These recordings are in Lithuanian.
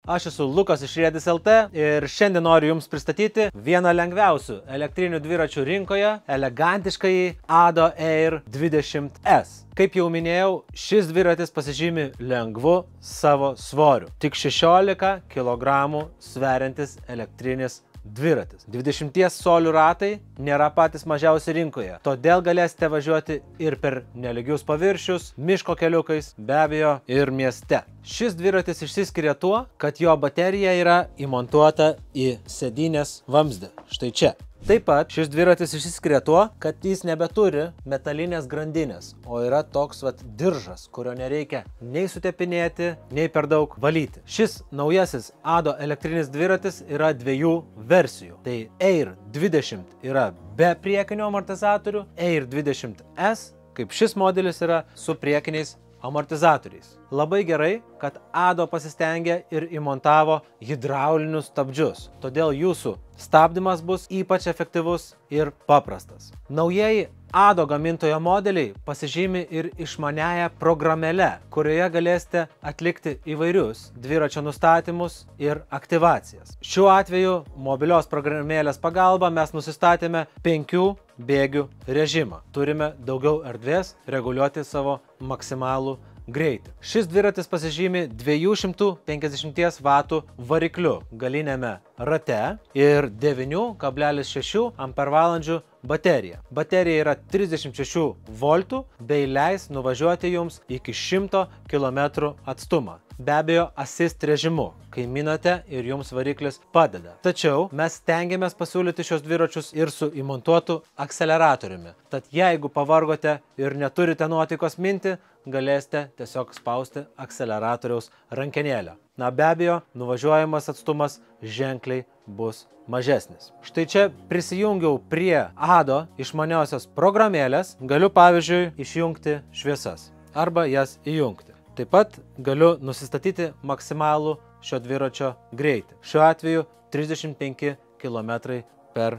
Aš esu Lukas iš Riedis LT ir šiandien noriu Jums pristatyti vieną lengviausių elektrinių dviračių rinkoje elegantiškai Ado Air 20S. Kaip jau minėjau, šis dviratis pasižymi lengvu savo svoriu. Tik 16 kg sveriantis elektrinis dviratis. 20 colių ratai nėra patys mažiausi rinkoje, todėl galėsite važiuoti ir per nelygius paviršius, miško keliukais, be abejo ir mieste. Šis dviratis išsiskiria tuo, kad jo baterija yra įmontuota į sėdynės vamzdį. Štai čia. Taip pat šis dviratis išsiskiria tuo, kad jis nebeturi metalinės grandinės, o yra toks diržas, kurio nereikia nei sutepinėti, nei per daug valyti. Šis naujasis Ado elektrinis dviratis yra dviejų versijų. Tai Air 20 yra be priekinių amortizatorių, Air 20S, kaip šis modelis, yra su priekiniais amortizatoriais. Labai gerai, kad Ado pasistengė ir įmontavo hidraulinius stabdžius, todėl jūsų stabdymas bus ypač efektyvus ir paprastas. Naujieji Ado gamintojo modeliai pasižymi ir išmaniąją programėlę, kurioje galėsite atlikti įvairius dviračio nustatymus ir aktyvacijas. Šiuo atveju mobilios programėlės pagalba mes nusistatėme 5 bėgių režimą. Turime daugiau erdvės reguliuoti savo maksimalų greitį. Šis dviratis pasižymi 250 W varikliu galiniame rate ir 9,6 Ah baterija. Baterija yra 36 V bei leis nuvažiuoti jums iki 100 km atstumą. Be abejo, assist režimu, kai minate ir jums variklis padeda. Tačiau mes stengiamės pasiūlyti šios dviračius ir su įmontuotu akceleratoriumi. Tad jeigu pavargote ir neturite nuotaikos minti, galėsite tiesiog spausti akceleratoriaus rankenėlę. Na be abejo, nuvažiuojamas atstumas ženkliai bus mažesnis. Štai čia prisijungiau prie Ado išmaniosios programėlės, galiu pavyzdžiui išjungti šviesas arba jas įjungti. Taip pat galiu nusistatyti maksimalų šio dviračio greitį. Šiuo atveju 35 km/h.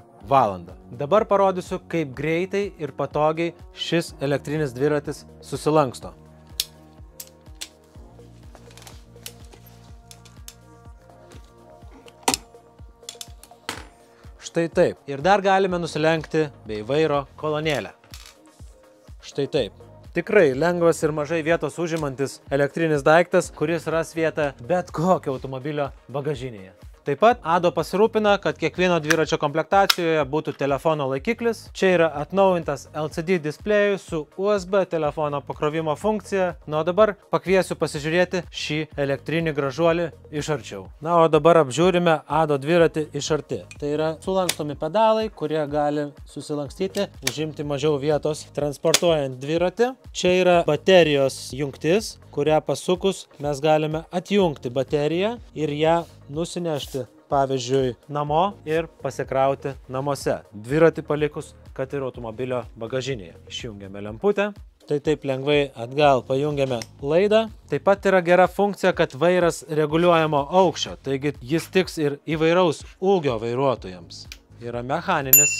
Dabar parodysiu, kaip greitai ir patogiai šis elektrinis dviratis susilanksto. Štai taip. Ir dar galime nusilenkti bei vairo kolonėlę. Štai taip. Tikrai lengvas ir mažai vietos užimantis elektrinis daiktas, kuris ras vietą bet kokio automobilio bagažinėje. Taip pat Ado pasirūpina, kad kiekvieno dviračio komplektacijoje būtų telefono laikiklis. Čia yra atnaujintas LCD displejus su USB telefono pakrovimo funkcija. Na, o dabar pakviesiu pasižiūrėti šį elektrinį gražuolį iš arčiau. Na, o dabar apžiūrime Ado dviratį iš arti. Tai yra sulankstomi pedalai, kurie gali susilankstyti, užimti mažiau vietos transportuojant dviratį. Čia yra baterijos jungtis, kurią pasukus mes galime atjungti bateriją ir ją nusinešti, pavyzdžiui, namo ir pasikrauti namuose. Dviratį palikus, kad ir automobilio bagažinėje. Išjungiame lemputę. Tai taip lengvai atgal pajungiame laidą. Taip pat yra gera funkcija, kad vairas reguliuojamo aukščio, taigi jis tiks ir įvairaus ūgio vairuotojams. Yra mechaninis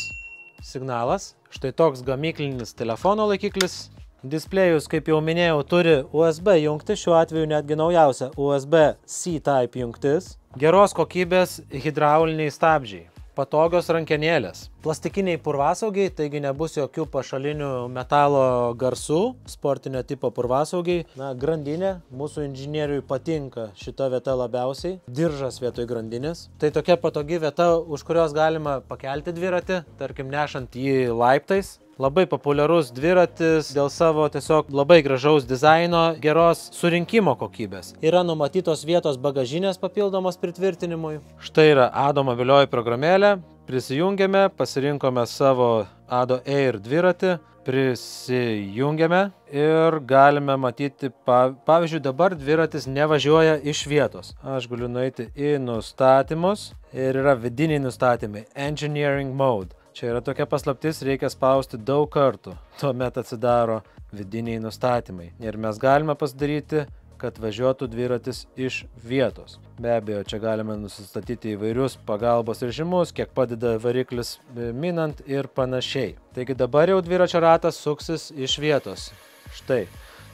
signalas. Štai toks gamyklinis telefono laikiklis. Displejus, kaip jau minėjau, turi USB jungtį, šiuo atveju netgi naujausia USB-C type jungtis. Geros kokybės hidrauliniai stabdžiai. Patogios rankenėlės. Plastikiniai purvasaugiai, taigi nebus jokių pašalinių metalo garsų. Sportinio tipo purvasaugiai. Na, grandinė. Mūsų inžinieriui patinka šita vieta labiausiai. Diržas vietoj grandinės. Tai tokia patogi vieta, už kurios galima pakelti dviratį, tarkim nešant jį laiptais. Labai populiarus dviratis dėl savo tiesiog labai gražaus dizaino, geros surinkimo kokybės. Yra numatytos vietos bagažinės papildomos pritvirtinimui. Štai yra Ado mobilioji programėlė. Prisijungėme, pasirinkome savo Ado Air dviratį, prisijungėme ir galime matyti, pavyzdžiui, dabar dviratis nevažiuoja iš vietos. Aš galiu nueiti į nustatymus ir yra vidiniai nustatymai, Engineering Mode. Čia yra tokia paslaptis, reikia spausti daug kartų, tuomet atsidaro vidiniai nustatymai. Ir mes galime pasidaryti, kad važiuotų dviratis iš vietos. Be abejo, čia galime nusistatyti įvairius pagalbos režimus, kiek padeda variklis minant ir panašiai. Taigi dabar jau dviračio ratas suksis iš vietos. Štai.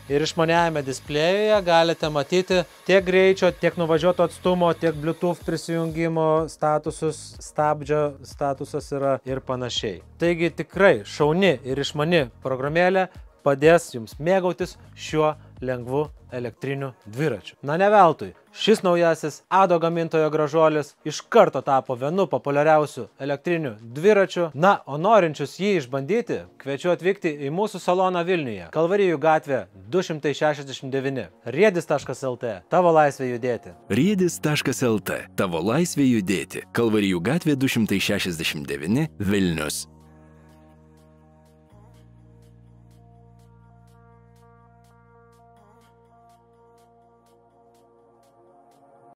ir išmaniajame displėjuje galite matyti tiek greičio, tiek nuvažiuoto atstumo, tiek Bluetooth prisijungimo statusus, stabdžio statusas yra ir panašiai. Taigi tikrai šauni ir išmani programėlė padės jums mėgautis šiuo lengvu elektriniu dviračiu. Na ne veltui, šis naujasis Ado gamintojo gražuolis iš karto tapo vienu populiariausių elektrinių dviračių. Na, o norinčius jį išbandyti, kviečiu atvykti į mūsų saloną Vilniuje, Kalvarijų gatvė 269. Riedis.lt. Tavo laisvė judėti. Riedis.lt. Tavo laisvė judėti. Kalvarijų gatvė 269. Vilnius.